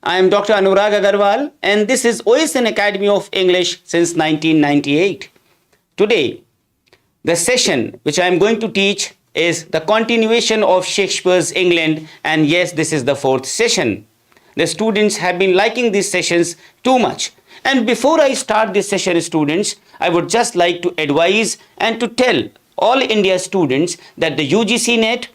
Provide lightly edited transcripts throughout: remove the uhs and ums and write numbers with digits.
I am Dr. Anurag Agrawal, and this is OSN Academy of English since 1998. Today, the session which I am going to teach is the continuation of Shakespeare's England, and yes, this is the fourth session. The students have been liking these sessions too much. And before I start this session, students, I would just like to advise and to tell all India students that the UGC NET,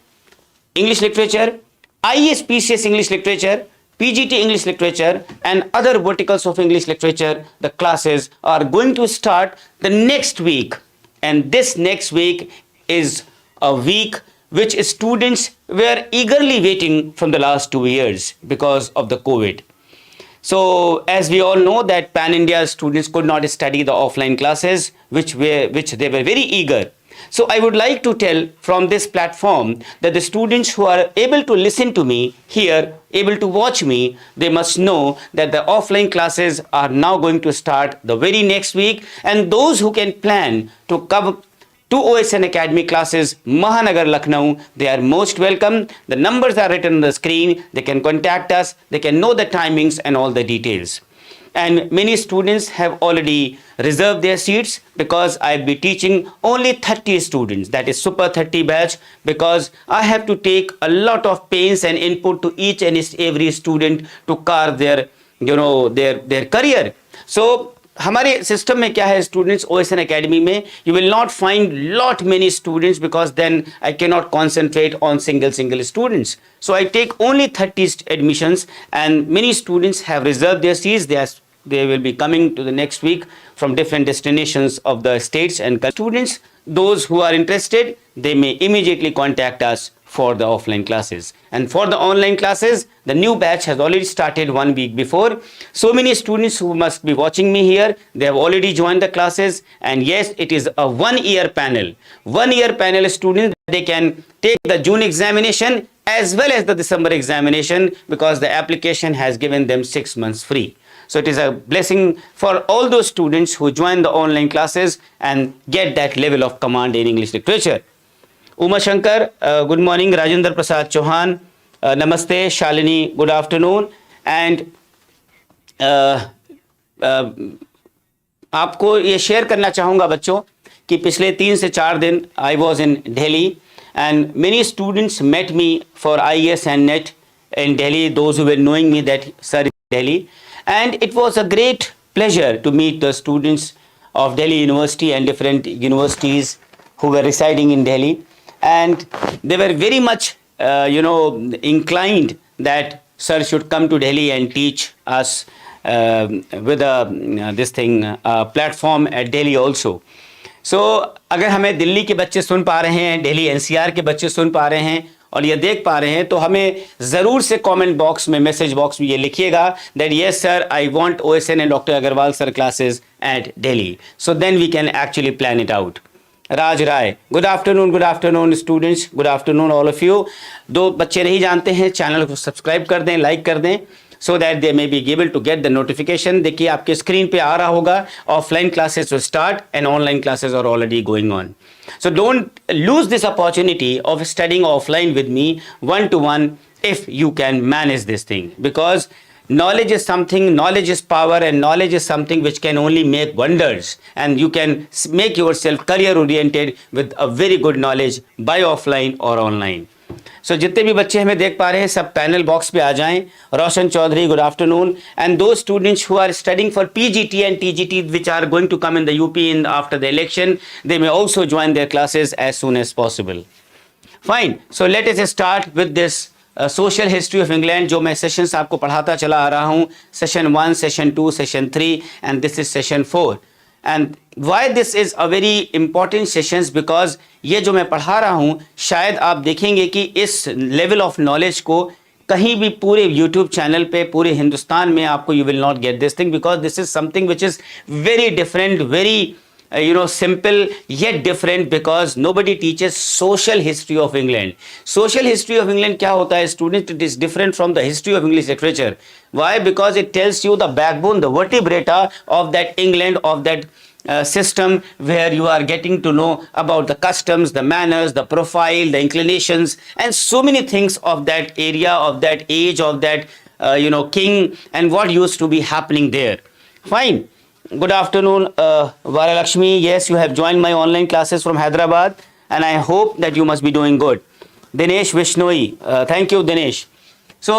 English Literature, IAS PCS English Literature, PGT English Literature and other verticals of English Literature, the classes are going to start the next week. And this next week is a week which students were eagerly waiting from the last 2 years because of the COVID. So as we all know that Pan-India students could not study the offline classes which they were very eager. So I would like to tell from this platform that the students who are able to listen to me here, able to watch me, they must know that the offline classes are now going to start the very next week, and those who can plan to come to OSN Academy classes, Mahanagar, Lucknow, they are most welcome. The numbers are written on the screen. They can contact us. They can know the timings and all the details. And many students have already reserved their seats because I'll be teaching only 30 students, that is Super 30 batch, because I have to take a lot of pains and input to each and every student to carve their, their career. So हमारे system में क्या है students, OSN Academy में you will not find lot many students because then I cannot concentrate on single students. So I take only 30 admissions, and many students have reserved their seats. They will be coming to the next week from different destinations of the states, and students, those who are interested, they may immediately contact us for the offline classes. And for the online classes, the new batch has already started 1 week before. So many students who must be watching me here, they have already joined the classes, and yes, it is a 1 year panel. 1 year panel students, they can take the June examination as well as the December examination because the application has given them 6 months free. So it is a blessing for all those students who join the online classes and get that level of command in English literature. Uma Shankar, good morning. Rajendra Prasad Chauhan, namaste. Shalini, good afternoon. And आपको ये share करना चाहूँगा बच्चों कि पिछले 3 से 4 दिन I was in Delhi, and many students met me for IAS and NET in Delhi, those who were knowing me that sir in Delhi. And it was a great pleasure to meet the students of Delhi University and different universities who were residing in Delhi. And they were very much, inclined that sir should come to Delhi and teach us with platform at Delhi also. So, अगर हमें दिल्ली के बच्चे सुन पा रहे हैं, Delhi NCR के बच्चे सुन पा रहे हैं और ये देख पा रहे हैं, तो हमें ज़रूर से कमेंट बॉक्स में, मैसेज बॉक्स में ये लिखिएगा that yes sir, I want OSN and Dr. Agrawal sir classes at Delhi. So then we can actually plan it out. Raj Rai, good afternoon students, good afternoon all of you. दो बच्चे नहीं जानते हैं, channel को subscribe कर दें, like कर दें, so that they may be able to get the notification. देखिए आपके स्क्रीन पे आ रहा होगा, offline classes to start and online classes are already going on. So don't lose this opportunity of studying offline with me one-to-one if you can manage this thing, because knowledge is something, knowledge is power, and knowledge is something which can only make wonders, and you can make yourself career oriented with a very good knowledge by offline or online. So जितने भी बच्चे हमें देख पा रहे हैं सब panel box पे आ जाएं. Roshan Chaudhary, good afternoon. And दो students who are studying for PGT and TGT which are going to come in the UP after the election, they may also join their classes as soon as possible. Fine. So let us start with this social history of England जो मैं sessions आपको पढ़ाता चला आ रहा हूँ. Session 1, session 2, session 3 and this is session 4. And why this is a very important sessions, because ये जो मैं पढ़ा रहा हूँ शायद आप देखेंगे कि इस लेवल ऑफ नॉलेज को कहीं भी पूरे यूट्यूब चैनल पे पूरे हिंदुस्तान में आपको you will not get this thing, because this is something which is very different, very simple yet different, because nobody teaches social history of England. Social history of England क्या होता है student? It is different from the history of English literature. Why? Because it tells you the backbone, the vertebrata of that England, of that system where you are getting to know about the customs, the manners, the profile, the inclinations, and so many things of that area, of that age, of that king and what used to be happening there. Fine. Good afternoon, Varalakshmi. Yes, you have joined my online classes from Hyderabad and I hope that you must be doing good. Dinesh Vishnoi, thank you Dinesh. So,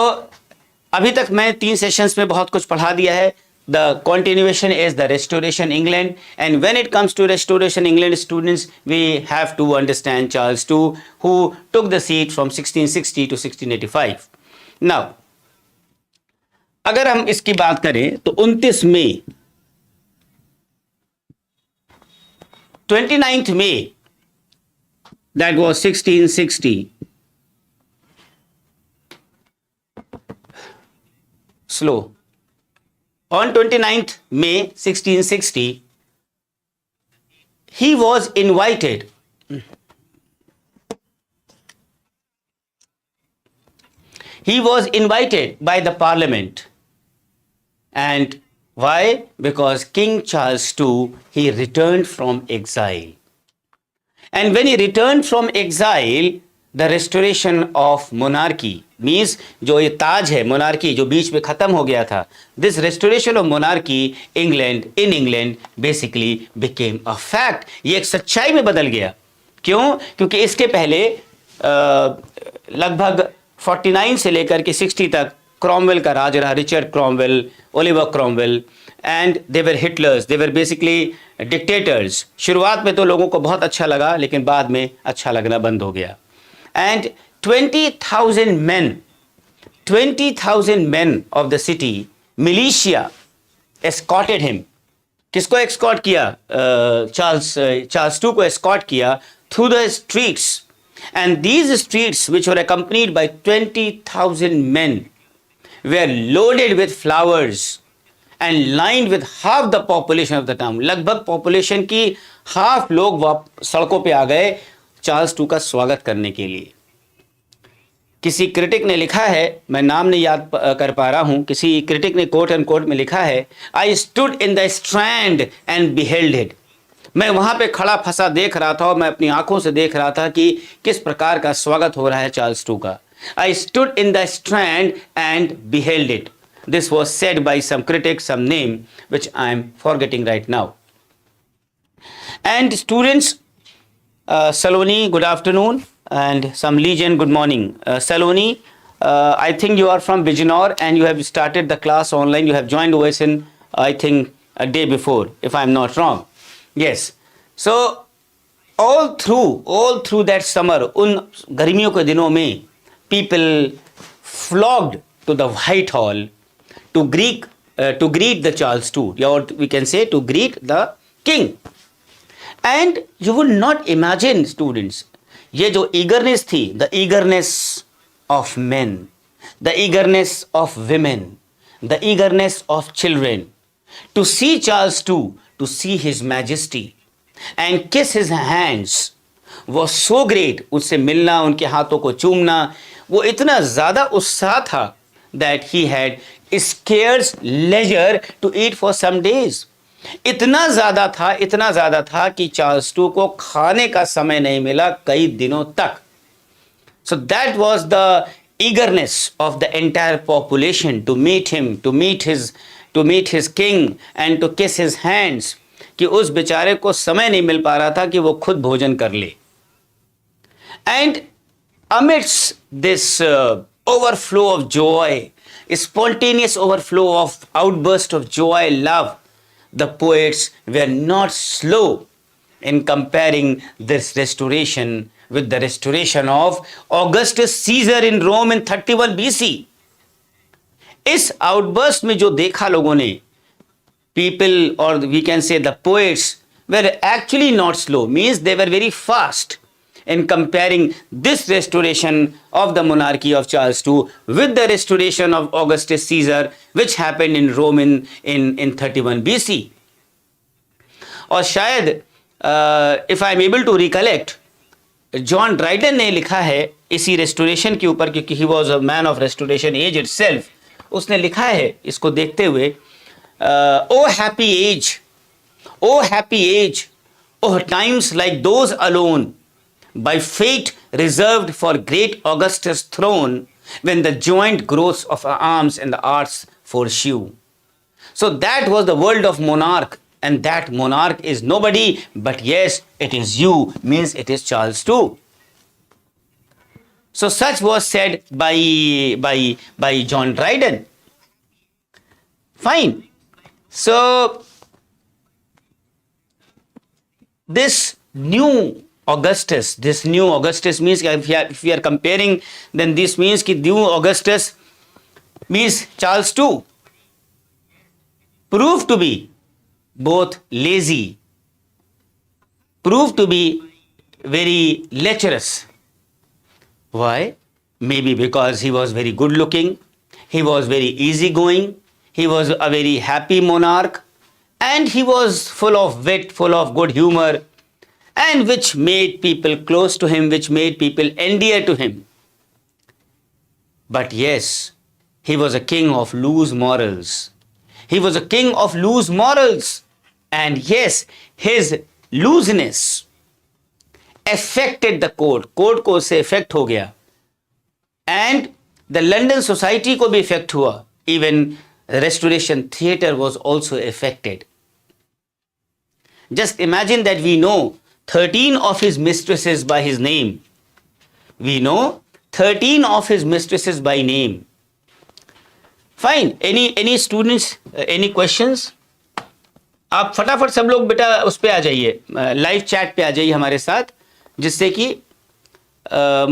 अभी तक मैं 3 sessions में बहुत कुछ पढ़ा दिया है. The continuation is the Restoration England, and when it comes to Restoration England students, we have to understand Charles II, who took the seat from 1660 to 1685. Now, अगर हम इसकी बात करें तो 29 मई 29th May, that was 1660. Slow. On 29th May 1660, he was invited by the parliament. And why? Because King Charles II, he returned from exile. And when he returned from exile, the restoration of monarchy means जो ये ताज है monarchy जो बीच में खत्म हो गया था, this restoration of monarchy in England basically became a fact. ये एक सच्चाई में बदल गया. क्यों? क्योंकि इसके पहले लगभग 49 से लेकर के 60 तक क्रॉमवेल का राज रहा, Richard Cromwell, Oliver Cromwell, and they were Hitlers, they were basically dictators. शुरुआत में तो लोगों को बहुत अच्छा लगा, लेकिन बाद में अच्छा लगना बंद हो गया. And 20,000 men of the city, militia, escorted him. किसको escort किया? Charles II को escort किया through the streets. And these streets, which were accompanied by 20,000 men, were loaded with flowers and lined with half the population of the town. लगभग population की half लोग सड़कों पे आ गए चार्ल्स II का स्वागत करने के लिए. किसी क्रिटिक ने लिखा है, मैं नाम नहीं याद कर पा रहा हूं, किसी क्रिटिक ने कोट एंड कोट में लिखा है, आई stood in the Strand and beheld it. मैं वहां पे खड़ा फंसा देख रहा था और मैं अपनी आंखों से देख रहा था कि किस प्रकार का स्वागत हो रहा है चार्ल्स II का. I stood in the Strand and beheld it. This was said by some critic, some name which I am forgetting right now. And students, Saloni, good afternoon, and some Legion, good morning. Saloni, I think you are from Bijnor and you have started the class online. You have joined OSN, I think, a day before, if I am not wrong. Yes. So, all through that summer, उन गर्मियों के दिनों में, people flocked to the Whitehall to greet the Charles II, or we can say to greet the king. And you would not imagine, students, ये जो eagerness थी, the eagerness of men, the eagerness of women, the eagerness of children, to see Charles II, to see his majesty and kiss his hands was so great. उससे मिलना, उनके हाथों को चूमना, वो इतना ज़्यादा उत्साह था that he had scarce leisure to eat for some days. इतना ज़्यादा था कि चार्ल्स II को खाने का समय नहीं मिला कई दिनों तक. So that was the eagerness of the entire population to meet him, to meet his king and to kiss his hands, कि उस बेचारे को समय नहीं मिल पा रहा था कि वो खुद भोजन कर ले. And amidst this overflow of joy, spontaneous overflow of outburst of joy, love, the poets were not slow in comparing this restoration with the restoration of Augustus Caesar in Rome in 31 BC. इस outburst में जो देखा लोगों ने, people, or we can say the poets, were actually not slow, means they were very fast in comparing this restoration of the monarchy of Charles II with the restoration of Augustus Caesar, which happened in Rome in 31 BC. और शायद if I am able to recollect, John Dryden ने लिखा है इसी restoration के ऊपर, क्योंकि he was a man of restoration age itself. उसने लिखा है इसको देखते हुए, oh happy age, oh times like those alone, by fate reserved for great Augustus' throne, when the joint growths of our arms and the arts forsue. So that was the world of monarch, and that monarch is nobody, but yes, it is you, means it is Charles too. So such was said by John Dryden. Fine. So this new Augustus means, if we are comparing, then this means that new Augustus means Charles too proved to be both lazy, proved to be very lecherous. Why? Maybe because he was very good looking, he was very easygoing, he was a very happy monarch, and he was full of wit, full of good humor, and which made people close to him, which made people endear to him. But yes, he was a king of loose morals. He was a king of loose morals. And yes, his looseness affected the court. Court को उससे effect हो गया. And the London society को भी effect हुआ. Even Restoration Theatre was also affected. Just imagine that we know 13 of his mistresses by his name. We know 13 of his mistresses by name. Fine. Any students? Any questions? आप फटाफट सब लोग बेटा उस पे आ जाइए, लाइव चैट पे आ जाइए हमारे साथ, जिससे कि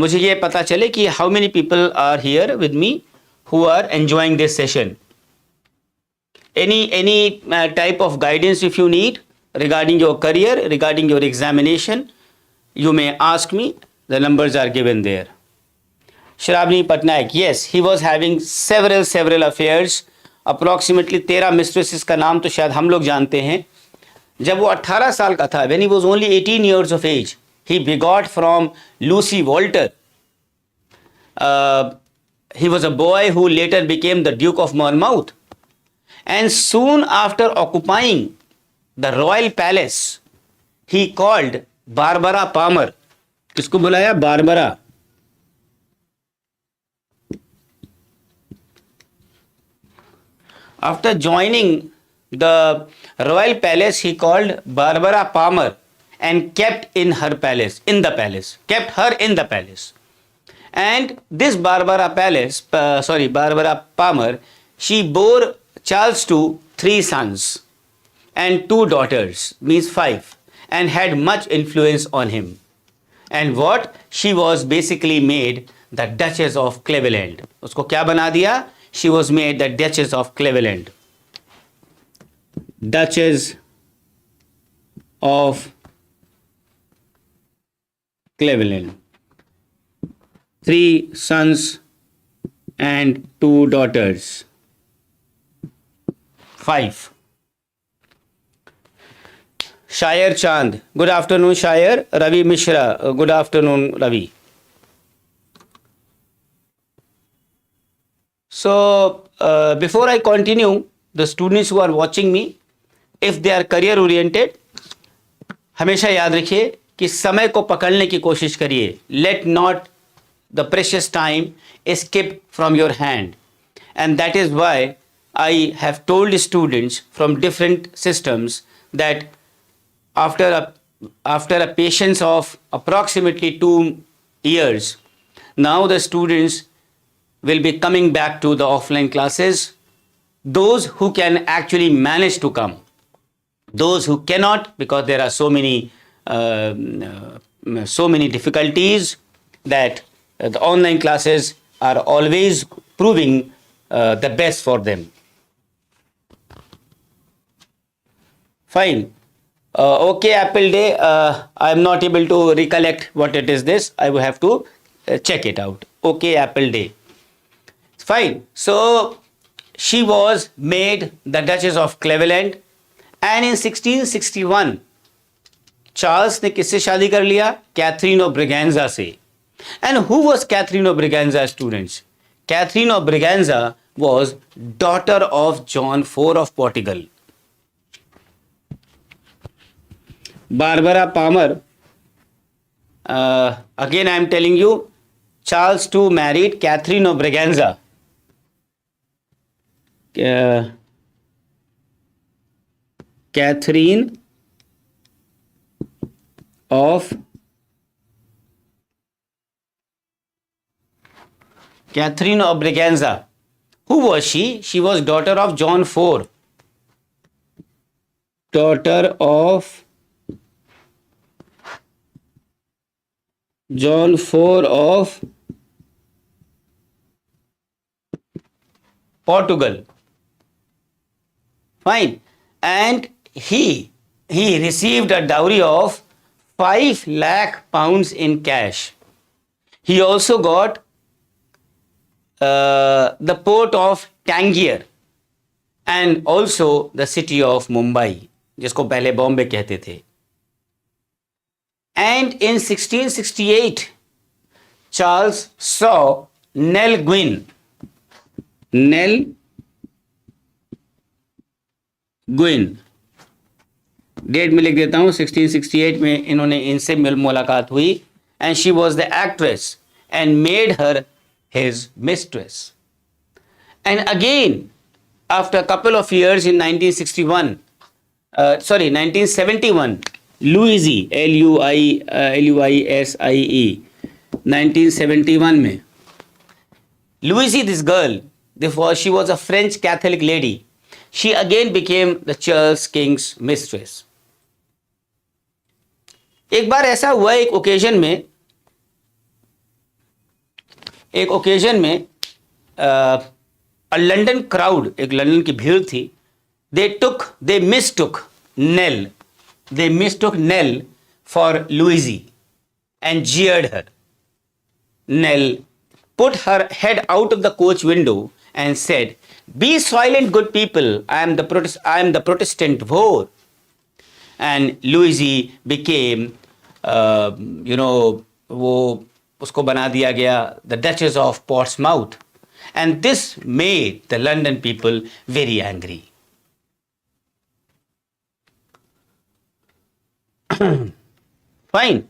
मुझे ये पता चले कि how many people are here with me who are enjoying this session. Any type of guidance if you need regarding your career, regarding your examination, you may ask me. The numbers are given there. Shravani Patnaik, yes, he was having several affairs. Approximately 13 mistresses का नाम तो शायद हम लोग जानते हैं. जब वो 18 साल का था, when he was only 18 years of age, he begot from Lucy Walter. He was a boy who later became the Duke of Monmouth. And soon after occupying the royal palace, he called Barbara Palmer. किसको बुलाया? Barbara. After joining the royal palace, he called Barbara Palmer and kept in her palace, kept her in the palace. And this Barbara Palmer, she bore Charles to 3 sons and 2 daughters, means 5, and had much influence on him. And what? She was basically made the Duchess of Cleveland. उसको क्या बना दिया? She was made the Duchess of Cleveland. Duchess of Cleveland. 3 sons and 2 daughters. 5. Shayar Chand. Good afternoon, Shayar. Ravi Mishra. Good afternoon, Ravi. So, before I continue, the students who are watching me, if they are career oriented, हमेशा याद रखिए कि समय को पकड़ने की कोशिश करिए. Let not the precious time escape from your hand. And that is why I have told students from different systems that after a patience of approximately 2 years, now the students will be coming back to the offline classes. Those who can actually manage to come. Those who cannot, because there are so many difficulties, that the online classes are always proving the best for them. Fine. Okay, Apple Day. I am not able to recollect what it is this. I will have to check it out. Okay, Apple Day. Fine. So she was made the Duchess of Cleveland, and in 1661 Charles ने किससे शादी कर लिया? Catherine of Braganza से. And who was Catherine of Braganza students? Catherine of Braganza was daughter of John IV of Portugal. Barbara Palmer, again I am telling you, Charles II married Catherine of Braganza. Catherine of Braganza. Who was she? She was daughter of John IV. Daughter of John IV of Portugal. Fine. And he received a dowry of 5 lakh pounds in cash. He also got the port of Tangier and also the city of Mumbai, जिसको पहले बॉम्बे कहते थे. And in 1668, Charles saw Nell Gwyn. Date में लिख देता हूँ. 1668 में इन्होंने इनसे मुलाकात हुई. And she was the actress and made her his mistress. And again, after a couple of years in 1971, 1971, Louise, Luisie, 1971 में, Louise, this girl, she was a French Catholic lady. She again became the Charles King's mistress. एक बार ऐसा हुआ, एक occasion में a London crowd, एक London की भीड़ थी. They mistook Nell for Louise and jeered her. Nell put her head out of the coach window and said, "Be silent, good people. I am the Protestant whore." And Louise became, वो उसको बना दिया गया the Duchess of Portsmouth, and this made the London people very angry. Fine.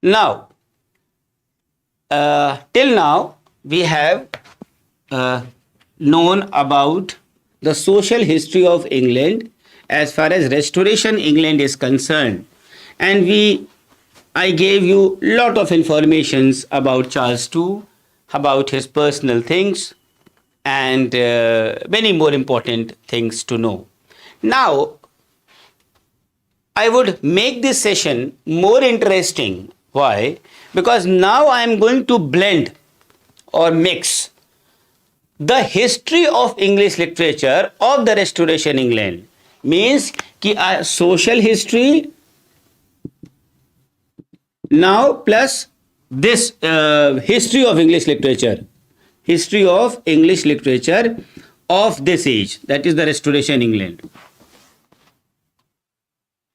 Now, till now we have known about the social history of England as far as Restoration England is concerned, and I gave you lot of informations about Charles II, about his personal things, and many more important things to know. Now, I would make this session more interesting. Why? Because now I am going to blend or mix the history of English literature of the Restoration England. Means कि social history now plus this history of English literature of this age, that is the Restoration England.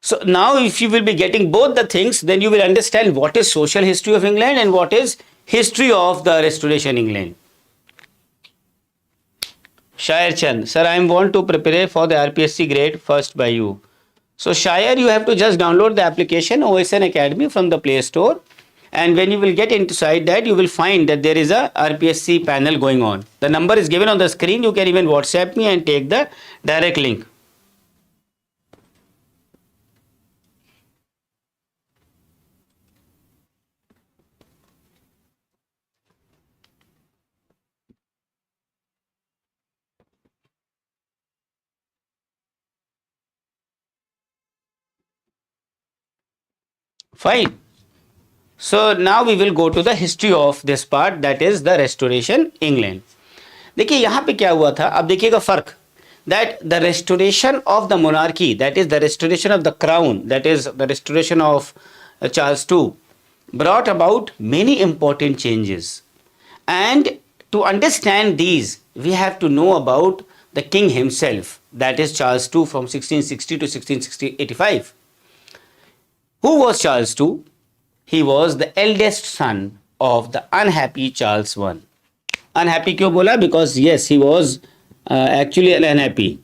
So now if you will be getting both the things, then you will understand what is social history of England and what is history of the Restoration England. Shair Chand, sir, I want to prepare for the RPSC grade first by you. So Shair, you have to just download the application OSN Academy from the Play Store, and when you will get inside that, you will find that there is a RPSC panel going on. The number is given on the screen. You can even WhatsApp me and take the direct link. Fine. So now we will go to the history of this part, that is the Restoration England. देखिए यहाँ पे क्या हुआ था, अब देखिएगा फर्क. That the restoration of the monarchy, that is the restoration of the crown, that is the restoration of Charles II, brought about many important changes. And to understand these, we have to know about the king himself, that is Charles II from 1660 to 1685. Who was Charles II? He was the eldest son of the unhappy Charles I. Unhappy क्यों बोला? Because yes, he was actually unhappy.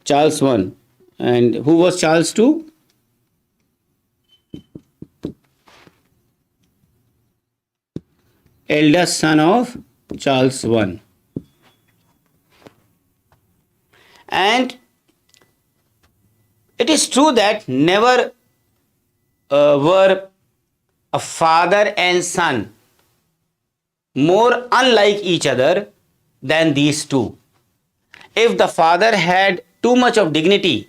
Charles I. And who was Charles II? Eldest son of Charles I. And it is true that never were a father and son more unlike each other than these two. If the father had too much of dignity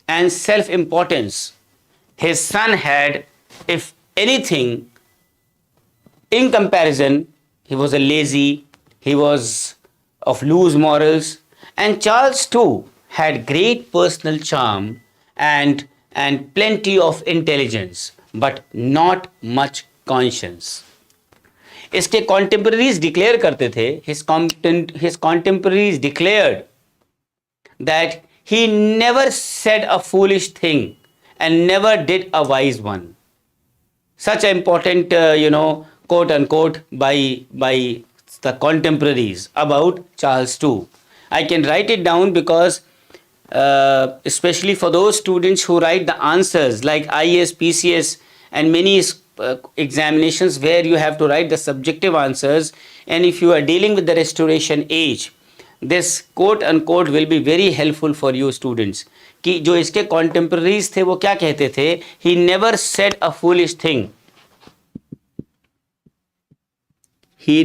and self-importance, his son had, if anything, in comparison, he was a lazy, he was of loose morals, and Charles too had great personal charm and plenty of intelligence, but not much conscience. इसके contemporaries declare करते थे, his contemporaries declared that he never said a foolish thing and never did a wise one. Such an important, quote unquote, by the contemporaries about Charles II. I can write it down because especially for those students who write the answers like IAS, PCS and many examinations where you have to write the subjective answers, and if you are dealing with the restoration age, this quote unquote will be very helpful for you students. कि जो इसके contemporaries थे वो क्या कहते थे? He never said a foolish thing. He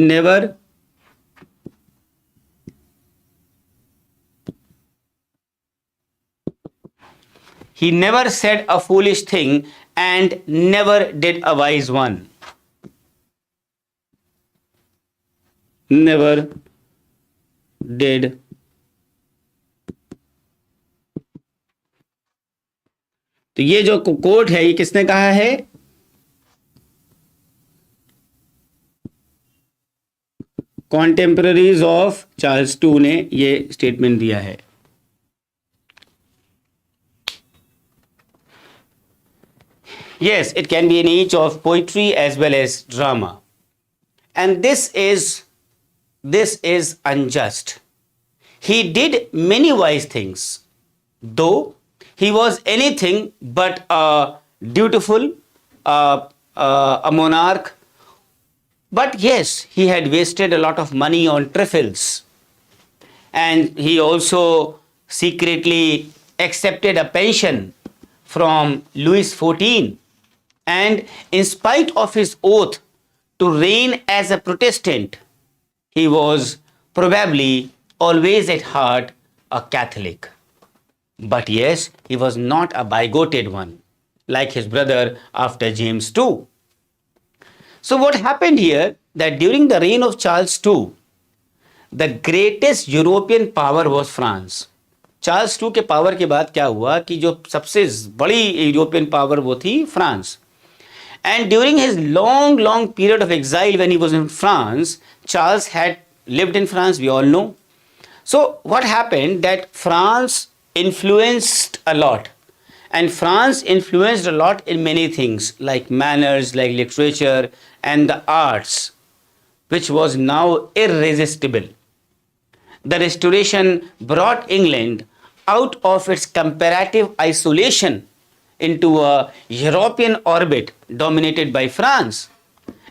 never said a foolish thing and never did a wise one. Never did. तो ये जो कोट है ये किसने कहा है? कॉन्टेम्पररीज ऑफ चार्ल्स II ने ये स्टेटमेंट दिया है. Yes, it can be an age of poetry as well as drama. And this is unjust. He did many wise things, though he was anything but a dutiful, a monarch. But yes, he had wasted a lot of money on trifles. And he also secretly accepted a pension from Louis XIV. And in spite of his oath to reign as a Protestant, he was probably always at heart a Catholic. But yes, he was not a bigoted one, like his brother after James II. So what happened here, that during the reign of Charles II, the greatest European power was France. Charles II के power के बाद क्या हुआ कि जो सबसे बड़ी European power वो थी France. And during his long period of exile when he was in France, Charles had lived in France, we all know. So what happened, that France influenced a lot. And France influenced a lot in many things like manners, like literature and the arts, which was now irresistible. The Restoration brought England out of its comparative isolation into a European orbit dominated by France.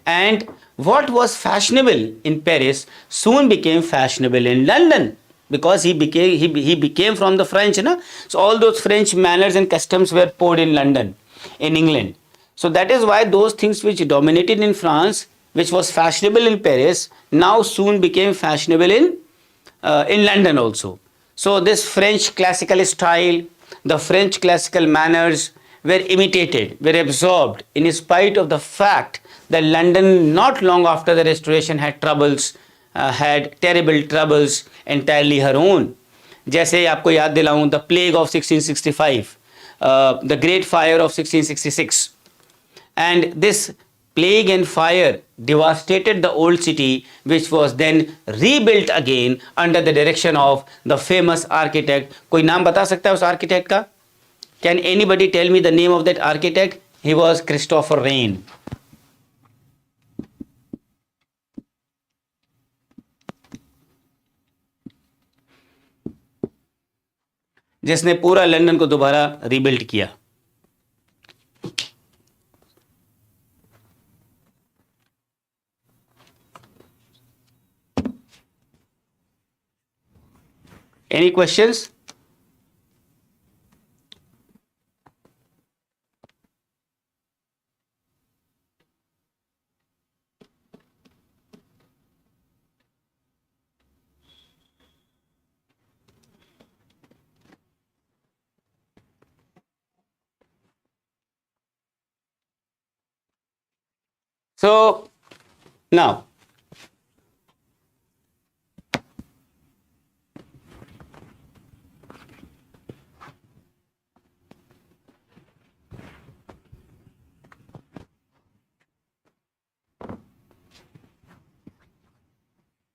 And what was fashionable in Paris soon became fashionable in London, because he became from the French, na? So all those French manners and customs were poured in London, in England. So that is why those things which dominated in France, which was fashionable in Paris, now soon became fashionable in London also. So this French classical style, the French classical manners were imitated, were absorbed, in spite of the fact that London not long after the Restoration had troubles, had terrible troubles entirely her own. जैसे आपको याद दिलाऊं, the plague of 1665, the great fire of 1666, and this plague and fire devastated the old city, which was then rebuilt again under the direction of the famous architect. कोई नाम बता सकता है उस architect का? Can anybody tell me the name of that architect? He was Christopher Wren. जिसने पूरा London को दोबारा रीबिल्ड किया। Any questions? So now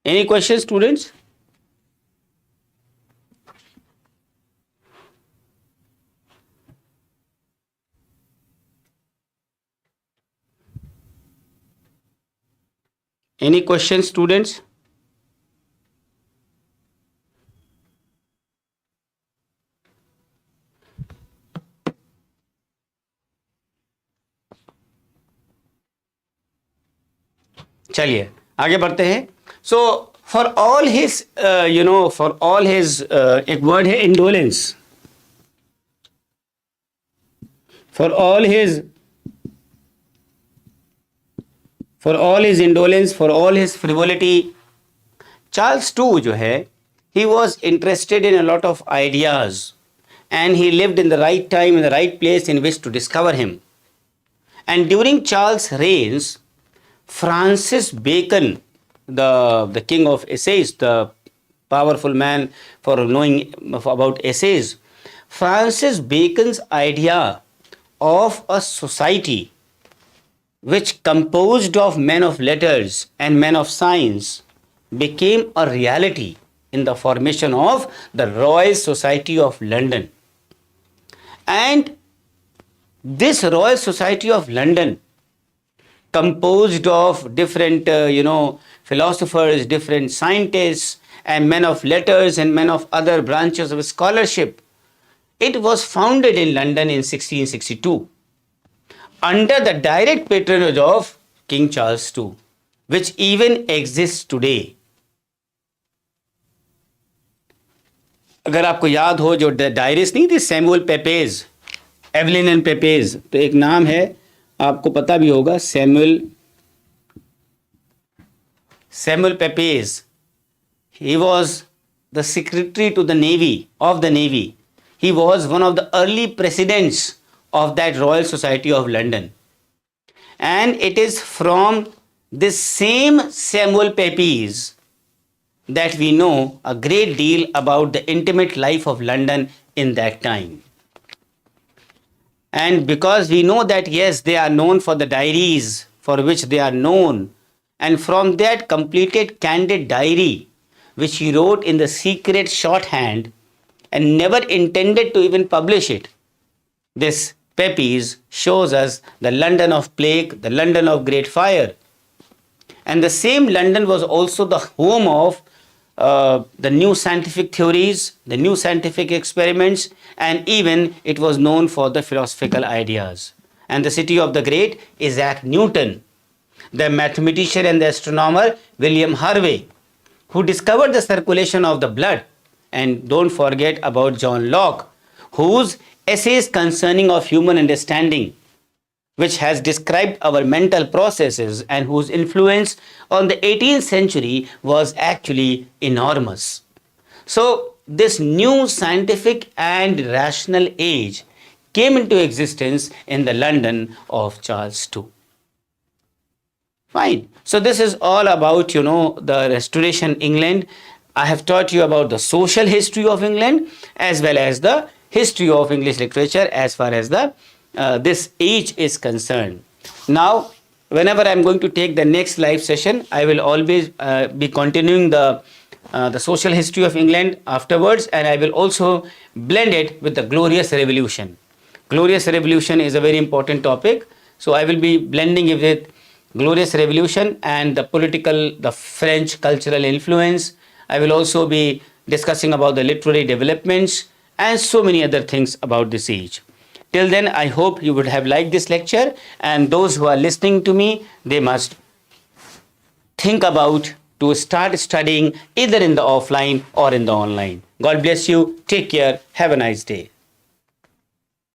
any questions, students? Any questions, students? चलिए आगे बढ़ते हैं। So for all his for all his एक word है indolence, for all his indolence, for all his frivolity, Charles too जो है, he was interested in a lot of ideas and he lived in the right time in the right place in which to discover him. And during Charles' reigns, Francis Bacon, the king of essays, the powerful man for knowing about essays, Francis Bacon's idea of a society which composed of men of letters and men of science became a reality in the formation of the Royal Society of London. And this Royal Society of London, composed of different philosophers, different scientists and men of letters and men of other branches of scholarship, it was founded in London in 1662 under the direct patronage of King Charles II, which even exists today. अगर आपको याद हो जो diaries नहीं थी Samuel पेपेज, Evelyn and पेपेज, तो एक नाम है आपको पता भी होगा, Samuel पेपेज. He was the secretary to the Navy, of the Navy. He was one of the early presidents of that Royal Society of London. And it is from this same Samuel Pepys that we know a great deal about the intimate life of London in that time. And because we know that, yes, they are known for the diaries for which they are known, and from that completed candid diary, which he wrote in the secret shorthand and never intended to even publish it, this Pepys shows us the London of plague, the London of great fire. And the same London was also the home of the new scientific theories, the new scientific experiments, and even it was known for the philosophical ideas. And the city of the great Isaac Newton, the mathematician and the astronomer William Harvey, who discovered the circulation of the blood. And don't forget about John Locke, whose essays concerning of human understanding, which has described our mental processes and whose influence on the 18th century was actually enormous. So this new scientific and rational age came into existence in the London of Charles II. Fine. So this is all about, the Restoration England. I have taught you about the social history of England as well as the history of English literature as far as the this age is concerned. Now, whenever I am going to take the next live session, I will always be continuing the social history of England afterwards, and I will also blend it with the Glorious Revolution. Glorious Revolution is a very important topic, so I will be blending it with Glorious Revolution and the French cultural influence. I will also be discussing about the literary developments and so many other things about this age. Till then, I hope you would have liked this lecture, and those who are listening to me, they must think about to start studying either in the offline or in the online. God bless you. Take care. Have a nice day.